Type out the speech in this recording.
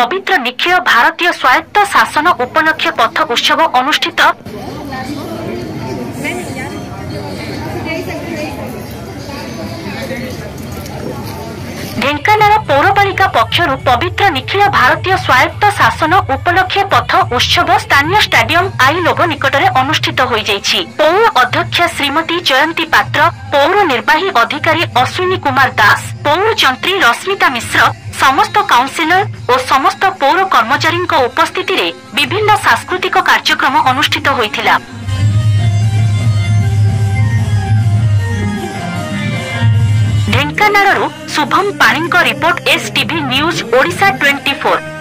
पवित्र निखिल भारतीय स्वायत्त शासन उपलक्ष्य पथ उत्सव अनुष्ठित। ढेंकानाल पौरपालिका पक्षरु पवित्र निखिल भारतीय स्वायत्त शासन उपलक्ष्य पथ उत्सव स्थानीय स्टाडियम आई लोगो निकटरे अनुष्ठित हो जाइछि। पौर अध्यक्ष श्रीमती जयंती पात्र, पौर निर्वाही अधिकारी अश्विनी कुमार दास, पौर जंत्री रश्मिता मिश्र, समस्त काउंसिलर और समस्त पौर कर्मचारी उपस्थिति रे विभिन्न सांस्कृतिक कार्यक्रम अनुष्ठित होइथिला। ढेंकानालरू शुभम पाणीଙ୍କ रिपोर्ट एसटीवी न्यूज ओडिशा 24।